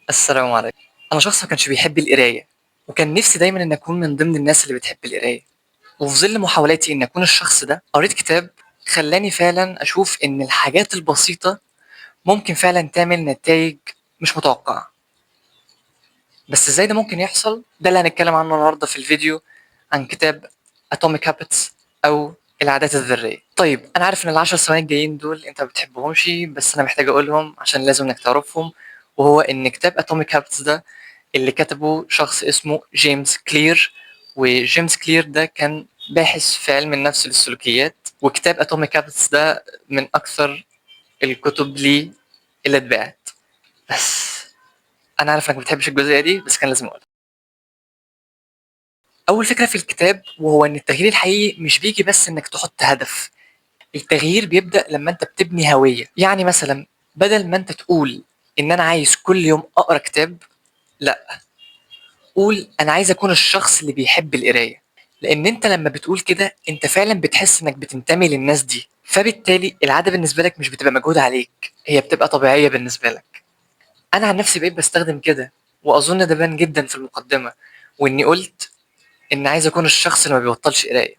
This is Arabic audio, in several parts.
السلام عليكم. أنا شخص ما كانش بيحب القراية، وكان نفسي دايمًا إني أكون من ضمن الناس اللي بتحب القراية، وفي ظل محاولاتي إني أكون الشخص ده، قريت كتاب خلّاني فعلًا أشوف إن الحاجات البسيطة ممكن فعلًا تعمل نتايج مش متوقعة. بس إزاي ده ممكن يحصل؟ ده اللي هنتكلم عنه النهارده في الفيديو عن كتاب Atomic Habits أو العادات الذرية. طيب أنا عارف إن ال10 ثواني الجايين دول أنت ما بتحبهمش، بس أنا محتاج أقولهم عشان لازم إنك تعرفهم، وهو إن كتاب Atomic Habits ده اللي كتبه شخص اسمه جيمس كلير، وجيمس كلير ده كان باحث في علم النفس للسلوكيات، وكتاب Atomic Habits ده من أكثر الكتب ليه اللي اتباعت. بس أنا عارف إنك ما بتحبش الجزئية دي، بس كان لازم أقولها. أول فكرة في الكتاب وهو إن التغيير الحقيقي مش بيجي بس إنك تحط هدف، التغيير بيبدأ لما أنت بتبني هوية. يعني مثلا بدل ما أنت تقول إن أنا عايز كل يوم أقرأ كتاب، لأ، قول أنا عايز أكون الشخص اللي بيحب القراية. لأن أنت لما بتقول كده أنت فعلا بتحس إنك بتنتمي للناس دي، فبالتالي العادة بالنسبة لك مش بتبقى مجهود عليك، هي بتبقى طبيعية بالنسبة لك. أنا عن نفسي بقيت بستخدم كده، وأظن ده بان جدا في المقدمة، وإني قلت إن عايز أكون الشخص اللي ما بيبطلش قراية.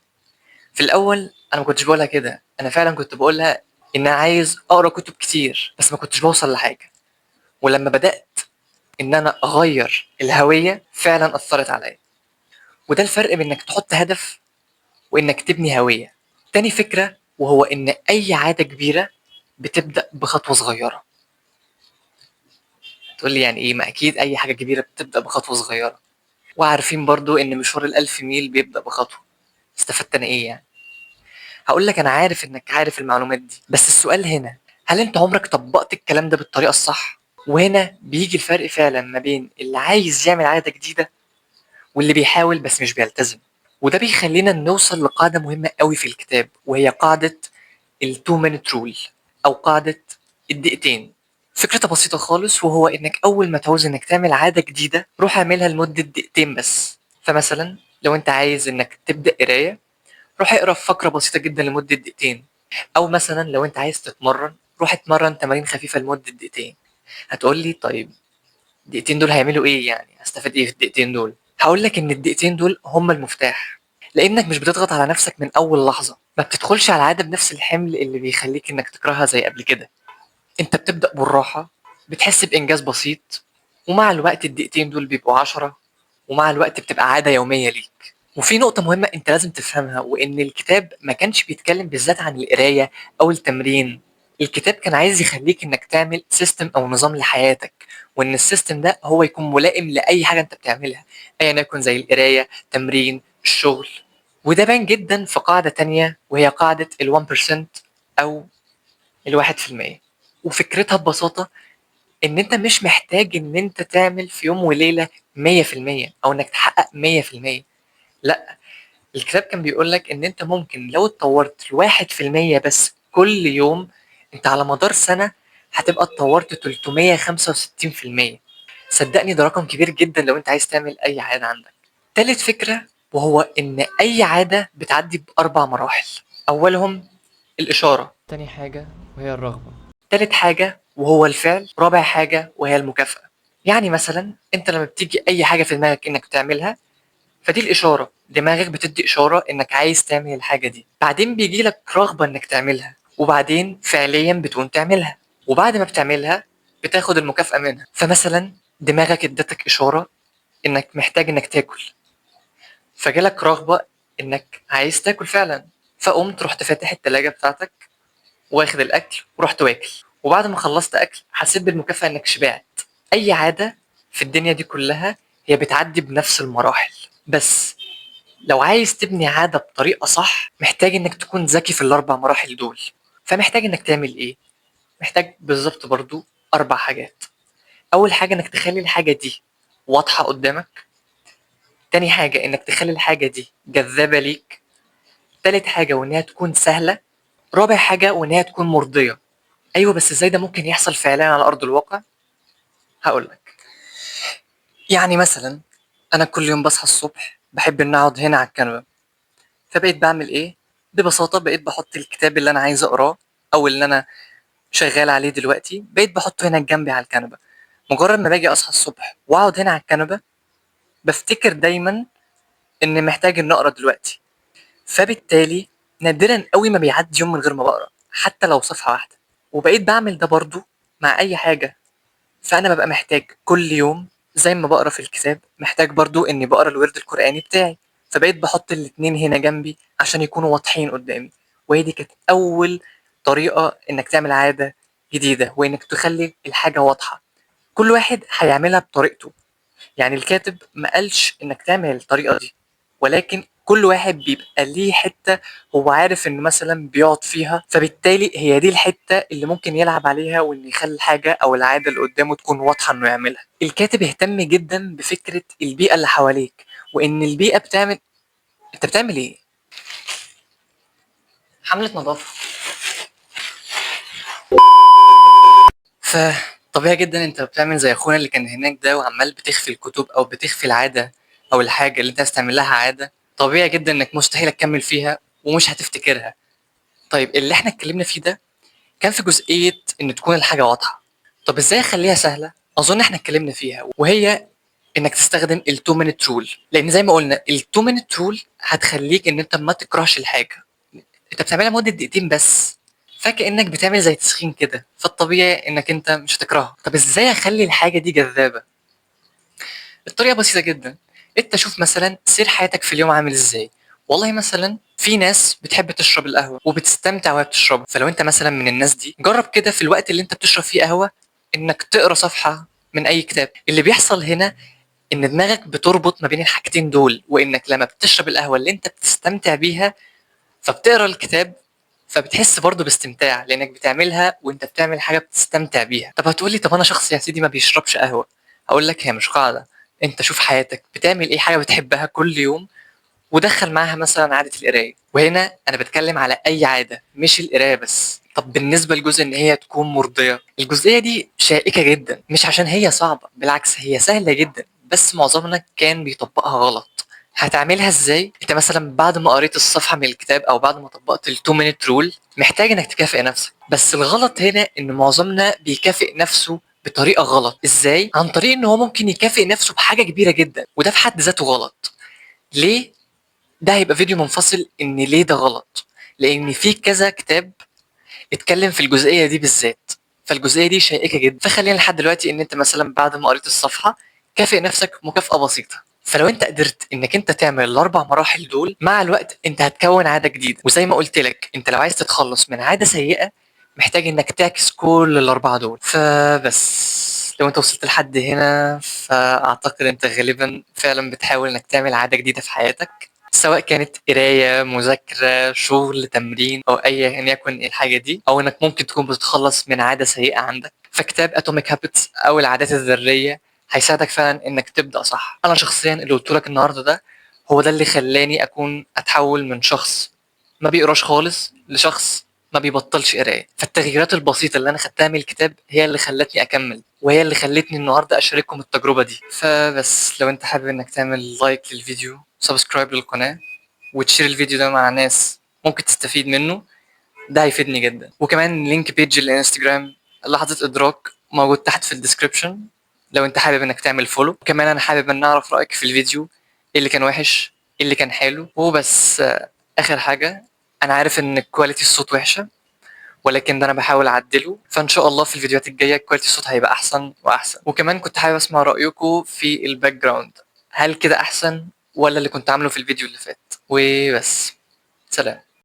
في الأول أنا ما كنتش باقولها كده، أنا فعلًا كنت باقولها إن أنا عايز أقرا كتب كتير، بس ما كنتش باوصل لحاجة. ولمّا بدأت إن أنا أغيّر الهوية، فعلًا أثّرت عليَّ. وده الفرق بين إنك تحط هدف وإنك تبني هوية. تاني فكرة وهو إن أي عادة كبيرة بتبدأ بخطوة صغيرة. هتقول لي يعني إيه؟ ما أكيد أي حاجة كبيرة بتبدأ بخطوة صغيرة. وعارفين برضه إن مشوار ال1000 ميل بيبدأ بخطوة. استفدت أنا إيه يعني؟ هاقول لك أنا عارف إنك عارف المعلومات دي، بس السؤال هنا، هل أنت عمرك طبّقت الكلام ده بالطريقة الصح؟ وهنا بييجي الفرق فعلًا ما بين اللي عايز يعمل عادة جديدة، واللي بيحاول بس مش بيلتزم. وده بيخلّينا نوصل لقاعدة مهمة أوي في الكتاب، وهي قاعدة الtwo minute rule أو قاعدة الدقيقتين. فكرتها بسيطة خالص، وهو إنك أول ما تعوز إنك تعمل عادة جديدة، روح اعملها لمدة دقيقتين بس. فمثلًا لو أنت عايز إنك تبدأ قراية، روح اقرا في فقرة بسيطة جدًا لمدة دقيقتين. أو مثلًا لو أنت عايز تتمرّن، روح اتمرّن تمارين خفيفة لمدة دقيقتين. هتقول لي طيب الدقيقتين دول هيعملوا إيه يعني، هاستفاد إيه في الدقيقتين دول؟ هاقول لك إن الدقيقتين دول هم المفتاح، لإنك مش بتضغط على نفسك من أول لحظة، ما بتدخلش على العادة بنفس الحمل اللي بيخلّيك إنك تكرهها زي قبل كده. أنت بتبدأ بالراحة، بتحس بإنجاز بسيط، ومع الوقت الدقيقتين دول بيبقوا 10، ومع الوقت بتبقى عادة يومية ليك. وفي نقطة مهمة أنت لازم تفهمها، وإن الكتاب ما كانش بيتكلم بالذات عن القراية أو التمرين. الكتاب كان عايز يخليك إنك تعمل سيستم أو نظام لحياتك، وإن السيستم ده هو يكون ملائم لأي حاجة أنت بتعملها، أيا يكن زي القراية، تمرين، الشغل. وده بان جدا في قاعدة تانية وهي قاعدة ال1% أو ال1%. وفكرتها ببساطة إن أنت مش محتاج إن أنت تعمل في يوم وليلة 100% أو إنك تحقق 100%. لأ، الكتاب كان بيقول لك إن أنت ممكن لو اتطورت ل1% بس كل يوم، أنت على مدار سنة هتبقى اتطورت 365%. صدقني ده رقم كبير جدًا لو أنت عايز تعمل أي عادة عندك. تالت فكرة وهو إن أي عادة بتعدي ب4 مراحل، أولهم الإشارة، تاني حاجة وهي الرغبة، تالت حاجة وهو الفعل، رابع حاجة وهي المكافأة. يعني مثلًا أنت لما بتيجي أي حاجة في دماغك إنك تعملها، فدي الإشارة، دماغك بتدي إشارة إنك عايز تعمل الحاجة دي، بعدين بيجي لك رغبة إنك تعملها، وبعدين فعليًا بتقوم تعملها، وبعد ما بتعملها بتاخد المكافأة منها. فمثلًا دماغك ادتك إشارة إنك محتاج إنك تاكل، فجالك رغبة إنك عايز تاكل فعلًا، فقمت رحت فاتح التلاجة بتاعتك واخد الأكل ورحت واكل، وبعد ما خلصت أكل حسيت بالمكافأة إنك شبعت. أي عادة في الدنيا دي كلها هي بتعدي بنفس المراحل، بس لو عايز تبني عادة بطريقة صح محتاج إنك تكون ذكي في ال4 مراحل دول. فمحتاج إنك تعمل إيه؟ محتاج بالضبط برضه 4 حاجات. أول حاجة إنك تخلّي الحاجة دي واضحة قدامك، تاني حاجة إنك تخلّي الحاجة دي جذابة ليك، تالت حاجة وإن هي تكون سهلة، رابع حاجة وإن هي تكون مرضية. أيوه بس إزاي ده ممكن يحصل فعليًا على أرض الواقع؟ هاقول لك. يعني مثلًا أنا كل يوم باصحى الصبح باحب إني أقعد هنا على الكنبة، فبقيت باعمل إيه؟ ببساطة بقيت باحط الكتاب اللي أنا عايز أقراه أو اللي أنا شغال عليه دلوقتي، بقيت باحطه هنا جنبي على الكنبة، مجرد ما باجي اصحى الصبح واقعد هنا على الكنبه بفتكر دايما ان محتاج ان اقرا دلوقتي، فبالتالي نادرا قوي ما بيعدي يوم من غير ما بقرا حتى لو صفحه واحده. وبقيت بعمل ده برضو مع اي حاجه، فانا ببقى محتاج كل يوم زي ما بقرا في الكتاب محتاج برضو اني بقرا الورد القراني بتاعي، فبقيت بحط الاتنين هنا جنبي عشان يكونوا واضحين قدامي. وهي دي كانت اول طريقه انك تعمل عاده جديده، وانك تخلي الحاجه واضحه. كل واحد هيعملها بطريقته، يعني الكاتب ما قالش انك تعمل الطريقه دي، ولكن كل واحد بيبقى ليه حته هو عارف انه مثلا بيقعد فيها، فبالتالي هي دي الحته اللي ممكن يلعب عليها وان يخلي الحاجه او العاده اللي قدامه تكون واضحه انه يعملها. الكاتب اهتم جدا بفكره البيئه اللي حواليك، وان البيئه بتعمل. انت بتعمل ايه؟ حمله نظافه. فطبيعي جدا انت بتعمل زي اخونا اللي كان هناك ده وعمال بتخفي الكتب او بتخفي العاده او الحاجه اللي انت عايز تعمل لها عاده. طبيعي جدا انك مستحيل تكمل فيها ومش هتفتكرها. طيب اللي احنا اتكلمنا فيه ده كان في جزئيه ان تكون الحاجه واضحه. طب ازاي اخليها سهله؟ اظن احنا اتكلمنا فيها، وهي انك تستخدم ال2 minute رول، لان زي ما قلنا ال2 minute رول هتخليك ان انت ما تكرهش الحاجه. انت بتعملها مده دقيقتين بس، فكأنك بتعمل زي تسخين كده، فالطبيعي انك انت مش هتكرهها. طب ازاي اخلي الحاجه دي جذابه؟ الطريقه بسيطه جدا. انت شوف مثلا سير حياتك في اليوم عامل ازاي. والله مثلا في ناس بتحب تشرب القهوه وبتستمتع وهي بتشربها، فلو انت مثلا من الناس دي جرب كده في الوقت اللي انت بتشرب فيه قهوه انك تقرا صفحه من اي كتاب. اللي بيحصل هنا ان دماغك بتربط ما بين الحاجتين دول، وانك لما بتشرب القهوه اللي انت بتستمتع بيها فبتقرا الكتاب، فبتحس برضه باستمتاع لانك بتعملها وانت بتعمل حاجه بتستمتع بيها. طب هتقولي طب انا شخص يا سيدي ما بيشربش قهوه. هقول لك هي مش قاعده. انت شوف حياتك بتعمل ايه حاجه بتحبها كل يوم ودخل معاها مثلا عاده القرايه، وهنا انا بتكلم على اي عاده مش القرايه بس. طب بالنسبه لجزء ان هي تكون مرضيه، الجزئيه دي شائكه جدا، مش عشان هي صعبه، بالعكس هي سهله جدا، بس معظمنا كان بيطبقها غلط. هتعملها ازاي؟ انت مثلا بعد ما قريت الصفحه من الكتاب او بعد ما طبقت ال2 minute رول محتاج انك تكافئ نفسك، بس الغلط هنا ان معظمنا بيكافئ نفسه بطريقه غلط. ازاي؟ عن طريق ان هو ممكن يكافئ نفسه بحاجه كبيره جدا، وده في حد ذاته غلط. ليه؟ ده هيبقى فيديو منفصل ان ليه ده غلط، لان في كذا كتاب اتكلم في الجزئيه دي بالذات، فالجزئيه دي شائكه جدا. فخلينا لحد دلوقتي ان انت مثلا بعد ما قريت الصفحه كافئ نفسك مكافاه بسيطه. فلو انت قدرت انك انت تعمل الاربع مراحل دول مع الوقت انت هتكون عاده جديده. وزي ما قلت لك انت لو عايز تتخلص من عاده سيئه محتاج انك تعكس كل الاربعه دول. فبس لو انت وصلت لحد هنا فاعتقد انت غالبا فعلا بتحاول انك تعمل عاده جديده في حياتك، سواء كانت قرايه، مذاكره، شغل، تمرين، او ايا يكن الحاجه دي، او انك ممكن تكون بتتخلص من عاده سيئه عندك. فكتاب اتوميك هابتس او العادات الذريه هيساعدك فعلا انك تبدا صح. انا شخصيا اللي قلت لك النهارده ده هو ده اللي خلاني اكون اتحول من شخص ما بيقراش خالص لشخص ما بيبطلش قرايه. فالتغييرات البسيطه اللي انا خدتها من الكتاب هي اللي خلتني اكمل، وهي اللي خلتني النهارده اشارككم التجربه دي. فبس لو انت حابب انك تعمل لايك للفيديو، سبسكرايب للقناه، وتشير الفيديو ده مع ناس ممكن تستفيد منه، ده هيفيدني جدا. وكمان لينك بيج الانستجرام لحظة ادراك موجود تحت في الديسكريبشن لو انت حابب انك تعمل فولو. وكمان انا حابب ان اعرف رايك في الفيديو، ايه اللي كان وحش ايه اللي كان حلو. وبس اخر حاجة، انا عارف ان كواليتي الصوت وحشة ولكن ده انا بحاول اعدله، فان شاء الله في الفيديوهات الجايه كواليتي الصوت هيبقى احسن واحسن. وكمان كنت حابب اسمع رايكم في الباك جراوند، هل كده احسن ولا اللي كنت عامله في الفيديو اللي فات؟ وبس، سلام.